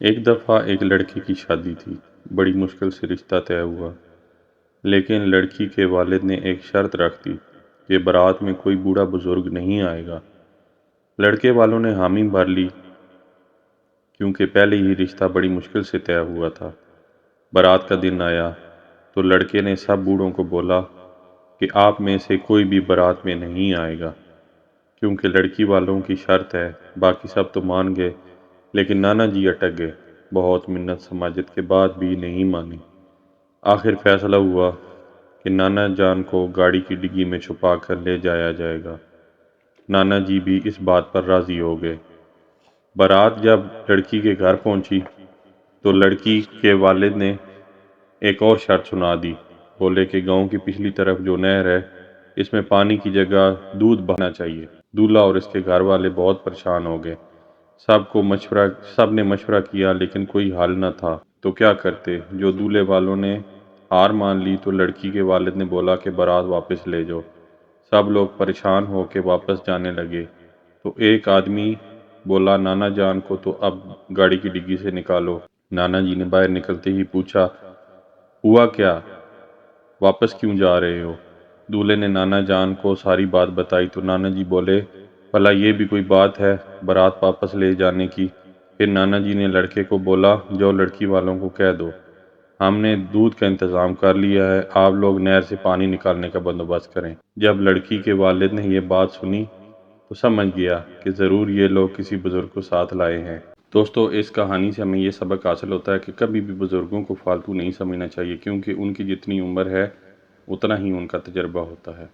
ایک دفعہ ایک لڑکی کی شادی تھی۔ بڑی مشکل سے رشتہ طے ہوا، لیکن لڑکی کے والد نے ایک شرط رکھ دی کہ بارات میں کوئی بوڑھا بزرگ نہیں آئے گا۔ لڑکے والوں نے حامی بھر لی کیونکہ پہلے ہی رشتہ بڑی مشکل سے طے ہوا تھا۔ بارات کا دن آیا تو لڑکے نے سب بوڑھوں کو بولا کہ آپ میں سے کوئی بھی بارات میں نہیں آئے گا، کیونکہ لڑکی والوں کی شرط ہے۔ باقی سب تو مان گئے، لیکن نانا جی اٹک گئے۔ بہت منت سماجت کے بعد بھی نہیں مانی۔ آخر فیصلہ ہوا کہ نانا جان کو گاڑی کی ڈگی میں چھپا کر لے جایا جائے گا۔ نانا جی بھی اس بات پر راضی ہو گئے۔ بارات جب لڑکی کے گھر پہنچی تو لڑکی کے والد نے ایک اور شرط سنا دی۔ بولے کہ گاؤں کی پچھلی طرف جو نہر ہے، اس میں پانی کی جگہ دودھ بہنا چاہیے۔ دولہا اور اس کے گھر والے بہت پریشان ہو گئے۔ سب نے مشورہ کیا، لیکن کوئی حل نہ تھا تو کیا کرتے۔ جو دولہے والوں نے ہار مان لی تو لڑکی کے والد نے بولا کہ بارات واپس لے جاؤ۔ سب لوگ پریشان ہو کے واپس جانے لگے تو ایک آدمی بولا نانا جان کو تو اب گاڑی کی ڈگی سے نکالو۔ نانا جی نے باہر نکلتے ہی پوچھا، ہوا کیا؟ واپس کیوں جا رہے ہو؟ دولہے نے نانا جان کو ساری بات بتائی تو نانا جی بولے، بھلا یہ بھی کوئی بات ہے بارات واپس لے جانے کی؟ پھر نانا جی نے لڑکے کو بولا، جو لڑکی والوں کو کہہ دو ہم نے دودھ کا انتظام کر لیا ہے، آپ لوگ نہر سے پانی نکالنے کا بندوبست کریں۔ جب لڑکی کے والد نے یہ بات سنی تو سمجھ گیا کہ ضرور یہ لوگ کسی بزرگ کو ساتھ لائے ہیں۔ دوستو، اس کہانی سے ہمیں یہ سبق حاصل ہوتا ہے کہ کبھی بھی بزرگوں کو فالتو نہیں سمجھنا چاہیے، کیونکہ ان کی جتنی عمر ہے اتنا ہی ان کا تجربہ ہوتا ہے۔